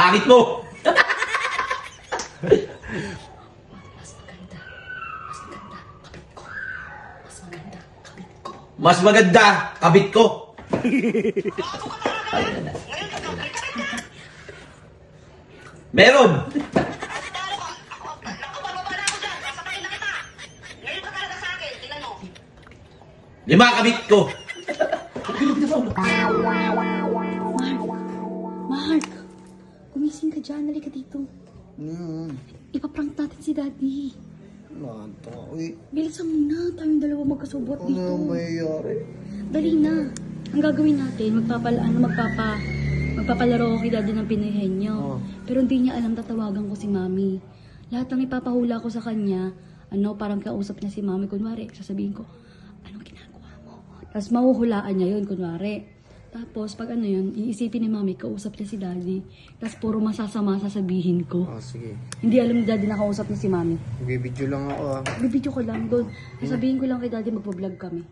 pangit mo! Mas maganda, kabit ko. Meron. Lima kabit ko. Mark, gumising ka dyan. Halika dito. Ipaprank natin si Daddy. Nanta, uy. Bilisan mo na. Tayong dalawa magkasubot dito. Ano mayayari? Dali na. Ang gagawin natin, magpapalaro ko kay Daddy ng pinihenyo. Oh. Pero hindi niya alam tatawagan ko si Mami. Lahat ng ipapahula ko sa kanya, parang kausap niya si Mami. Kunwari, sasabihin ko, anong ginagawa mo? Tapos mahuhulaan niya yun, kunwari. Tapos, pag yun, iisipin ni Mami, kausap niya si Daddy. Tapos, puro masasama sasabihin ko. Oh, sige. Hindi alam ni Daddy na kausap niya si Mami. Bibidyo lang ako ah. Bibidyo ko lang doon. Sasabihin ko lang kay Daddy, magpa-vlog kami.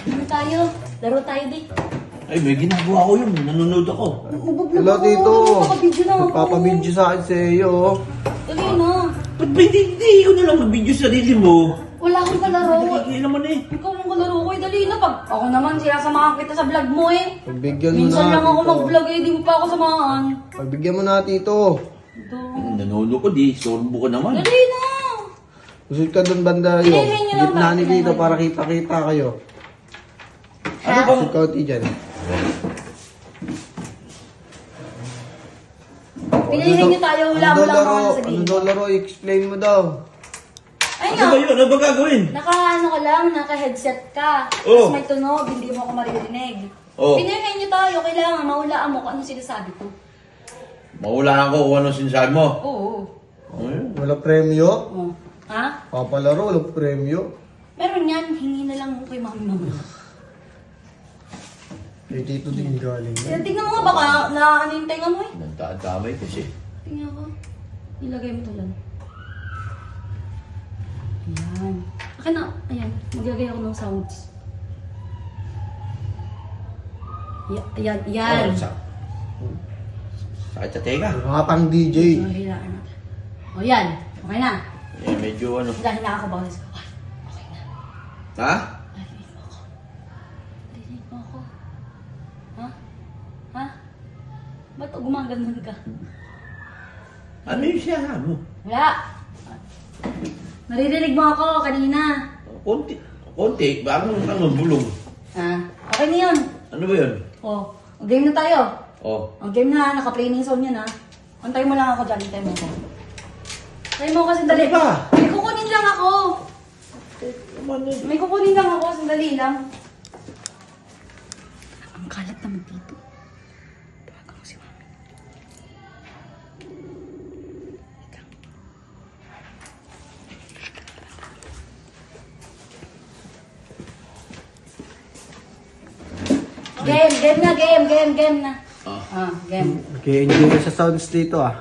Ano tayo? Laro tayo, di. Ay, may ginagawa ko yun. Nanonood ako. Magbablog Wala ako. dito. Magpapabidyo na ako. Papabidyo sa akin sa iyo. Dali na. Ba't ba hindi ko na lang mag-video sa sarili mo? Wala akong kalaro. Hindi naman eh. Ikaw mong kalaro ko, dali na. Pag ako naman, sinasamahan kita sa vlog mo eh. Pagbigyan mo Minsan na. lang ako Tito. mag-vlog eh, di mo pa ako samahan. Pagbigyan mo na, Tito. Ito. Nanonood ko, di. Sorbo ko naman. Dali na. Usod ka doon banda yun. Pilihin niyo lang Gitna ni bakit Tito naman. para kita-kita kayo. Ano bang... Usod ka uti dyan. Pilihin niyo tayo, wala mo lang ako sasabihin. Ano daw laro? Explain mo daw. Ayun Ano nga. ba yun? Ano ba gagawin? Naka-ano ka lang, naka-headset ka. Oh. Tapos may tunog, hindi mo ako maririnig. Oh. Pinahingan niyo tayo, kailangan mahulaan mo kung ano sinasabi ko. Mahulaan ko kung ano sinasabi mo. Oo. Ayun. Wala premyo? Oh. Ha? Papalaro, walang premyo. Meron yan, hingi na lang kay mami mama. Eh, Tito din galing. Tingnan mo nga baka na ano yung tenga mo eh. Nagdadamay kasi. Tingnan ko. Ilagay mo to lang. Ayan. Akin na. Ayan. Maglagay ako ng sounds. Ayan. Ayan. Oh, sakit sa tenga. Mga pang DJ. So, hilaan natin. O yan. Okay na. Eh, medyo ano. Dahil na ako boses ko. Ay, okay na. Ha? Narinig mo ako. Narinig mo ako. Ha? Ha? Ba't gumaganon ka? Ano yung siya? Ano? Wala. Naririnig mo ako kanina. Konti. Konti. Bakit ang bulong? Ha? Okay na yun. Ano ba yun? O, game na tayo. Oh. O, game na. Naka-play na yung sound yan ha. Antay mo lang ako dyan. Antay mo ako. Antay mo kasi dali. Ano ba? May kukunin lang ako. Naman eh. May kukunin lang ako. Sandali lang. Ang kalat naman dito. Tawagan ko si mami. Game na, game na. Game. Okay, enjoy ka sa sounds dito ah.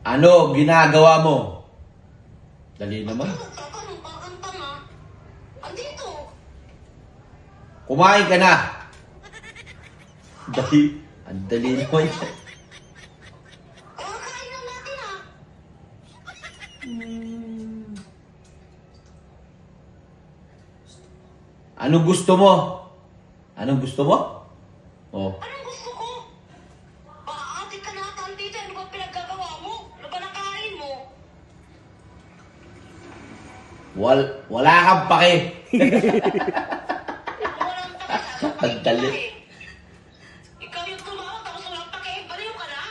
Ano ginagawa mo? Dali naman. Kumain ka na. Dali. Ang dali naman yan. Anong gusto mo? Anong gusto mo? Oh. Anong gusto ko? Baka ka na ata dito. Ano ba pinaggagawa mo? Ano ba nakain mo? Wala kang pake. Walang pakisama. Ang dali. Ikaw yung tumawag tapos walang pakihin. Baliw ka na?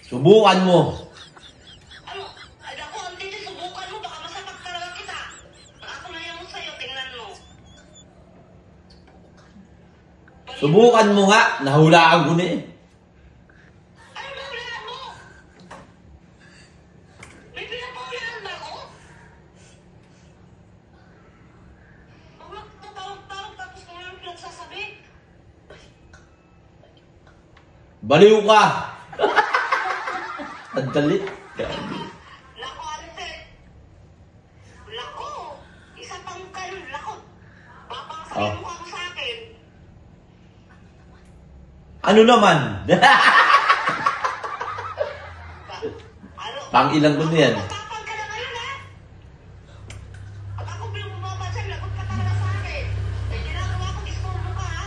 Subukan mo. Ano? Ay naku, ang titi, subukan mo. Baka masapak talaga kita. Ako na yan mo sa'yo. Tingnan mo. Subukan mo nga. Nahulaan ko na eh. Ano ba ulaan mo? May pinapahulaan ba ako? Huwag tatawag-tawag tapos kung ano pinagsasabi. Baliw ka. Ang dali. Naku, Ante. Naku, isa Ano naman? Ano? Pang ilang ko na yan. Matapang ka na ngayon, ha? At ako bumababa dyan, lagot ka talaga sa akin. Eh, ginagawa ko, istorbo ka, ha?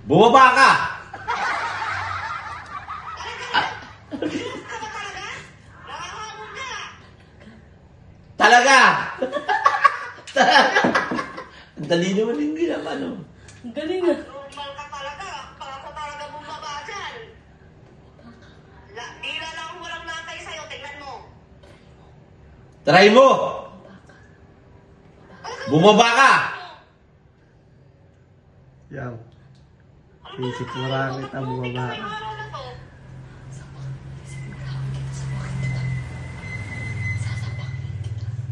Bumaba ka! Serious ka ba talaga? Nakahamon ka! Talaga! Talaga! Ang dali naman yung ginawa, no? Ang galing na. Normal ka talaga. Baka ako talaga bumaba dyan. Dila lang walang natay sa'yo. Tingnan mo. Try mo! Bumaba ka! Yan. Isip mo lang kita bumaba. Ano na to?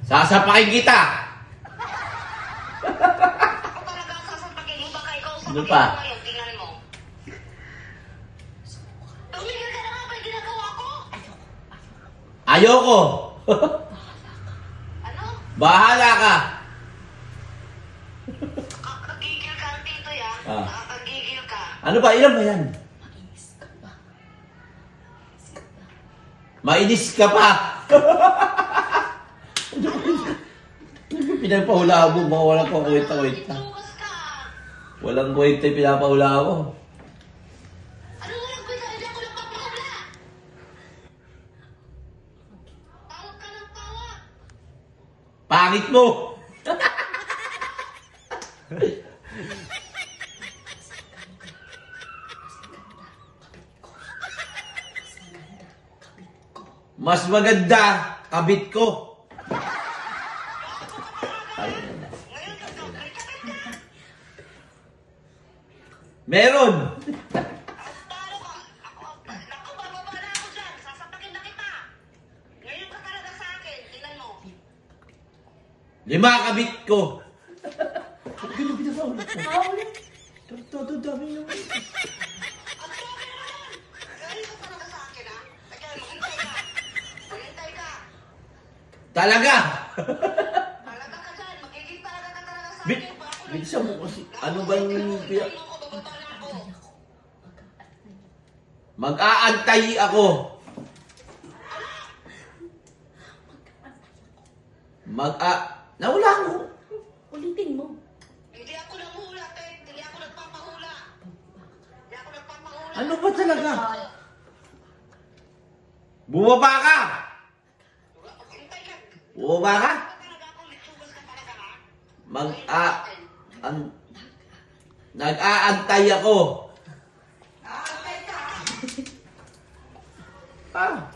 Sasapakin kita! Ako talaga ang sasampakin mo. Baka ikaw sa Ano pa? ngayon. Tingnan mo. Tumigil ka na nga ba yung ginagawa ko? Ayoko! Ano? Bahala ka! Nakakagigil ka, Tito, ya. Ah. Nakakagigil ka. Ano ba? Ilan ba yan? Mainis ka pa! Pinagpahula mo, mga walang kwenta-kwenta. Tukas ka. Walang kwenta yung pinapahula mo. Ano walang kwenta? Hindi ako nagpapahula. Tawag ka ng tawag. Pangit mo! Mas maganda, kabit ko. Ngayon ka to. Meron! Talo ka. Naku, bababa na ako dyan. Sasapakin na kita. Ngayon ka talaga sa akin. Tingnan mo. 5 kabit ko. Ang dami naman. Ngayon ka talaga sa akin, ha? Teka, maghintay ka. Maghintay ka. Talaga! Talaga ka dyan. Magiging talaga ka talaga sa Bit, akin. Baka bit siya mo kasi, ano ba yung... Tingnan mo ko, bababa na ako. Mag-aantay ako. Nawala ako. Ulitin mo. Hindi ako nanghula, Ted. Hindi ako nagpapahula. Hindi ako nagpapahula. Ano ba talaga? Bumaba ka! Hintay ka. Bumaba ka? Talaga ako, litsugas ka talaga, ha? Nag-aantay ako. Ah.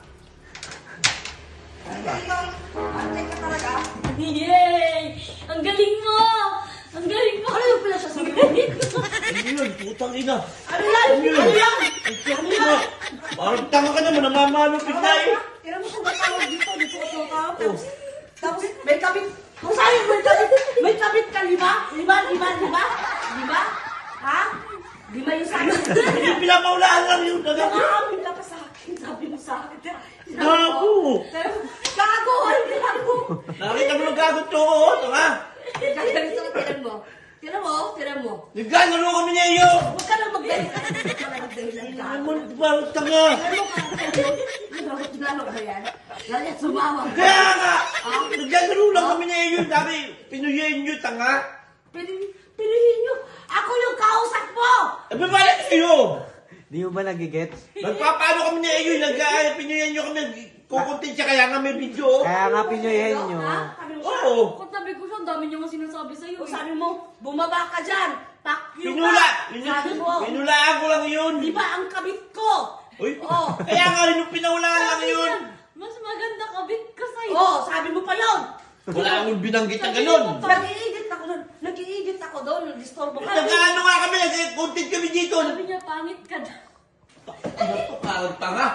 Yay! Ang galing mo! Ang galing mo! Ano yung pinagsasabihin ko? Ano yun? Putang ina. Ano yan? Ano yan? Ano yun? Parang tanga ka naman. Namamalupit na eh. Tira mo kung matawag dito, dito ka tumatawag. Tapos, may kabit. Kung saan may kabit ka, 5? 5? Ha? 5 yung sa akin. Hindi pinapaulaan lang yun. Nakaamin ka pa sa akin, sabi mo sa akin. Gago. Gago, ay, gago. Nakita mo ng gagot ko. Tanga. Ganito, tiran mo. Nagkagano kami niya iyo. Huwag ka lang magdahilan. Huwag ka lang magdahilan. Ano parang tanga. Ano ba yan? Lalo sumawag. Kaya nga. Nagkagano lang kami niya iyo. Sabi, pinuyin nyo tanga. Pilihin nyo. Ako yung kausap mo. Eh, balik kayo. Di mo ba nagigets? Nagpapaano kami niya iyo. Pinuyin nyo kami. Kukuntin siya kaya nga may video. Kaya nga pinuyin nyo. Ha? Sabi mo siya. Oo. Kung sabi ko siya, ang dami niyo nga sinasabi sa'yo. Kung sabi mo, bumaba ka dyan. Fuck you Pinula. ka. Sabi mo, Pinulaan ko lang yun. di ba ang kabit ko? Uy. Oo. Kaya nga rin yung pinaulaan lang Sabi yun. niya, mas maganda kabit ka sa'yo. Oo, sabi mo pa yun. Wala akong binanggit na Sabi ganun. niya, Nag-i-edit ako doon. Nag-i-edit ako doon. Nag-disturbo ka. Nagkaano nga kami. Nag-content kami dito. Sabi niya, pangit ka daw. Parang tanga.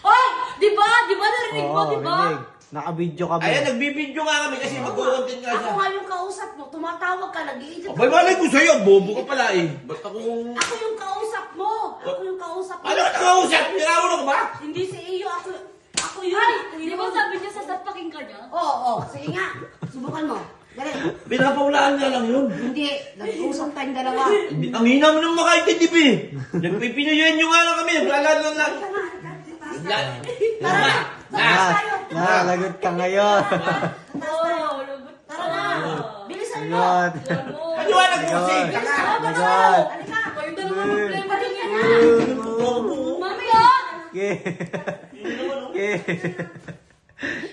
Hoy! Di ba? Di ba narinig mo? Di ba? rinig. Naka-video kami. Ayan, nagbibideo nga kami kasi mag-content nga Ako siya. nga yung kausap mo. Tumatawag ka. Nag-i-edit Abay, malay ko sa'yo. Bobo ka pala eh. Ba't ako... Ako yung kausap mo. Ako yung kausap mo. Ano ka nakausap? Nilaulo ka ba? Hindi si Iyo. Ako yun. Ay, Ako di yun. ba sabi niya, sasapakin ka niya? Oo. Sige nga. Subukan mo. Dali. Pinapawalaan nga lang yun. Hindi. Nag-usap tayong dalawa. Ang hina mo nang makaintindi, Bi. Nagpipinuyuan nyo nga lang kami. Naglalala lang. Lagot ka ngayon. Tara na. Bilisan mo. Lagot. Paniwalag mo kasi. Lagot. Kayo dalawa problema din yan. Mami, Okay. Okay.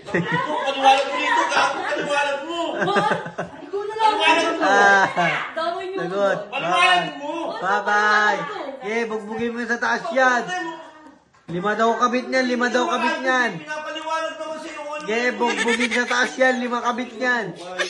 Paniwalag mo dito, gago. Paniwalag mo. ikaw na lang. Paniwalag mo. Damay niyo. Lagot. Paniwalag mo. Bye-bye. Okay, bugbugin mo sa taas yan. 5 daw kabit niyan, 5 daw kabit niyan. Pinapaliwanag naman sa'yo kung ano. Okay, bugbugin sa taas yan, 5 kabit niyan. Ay,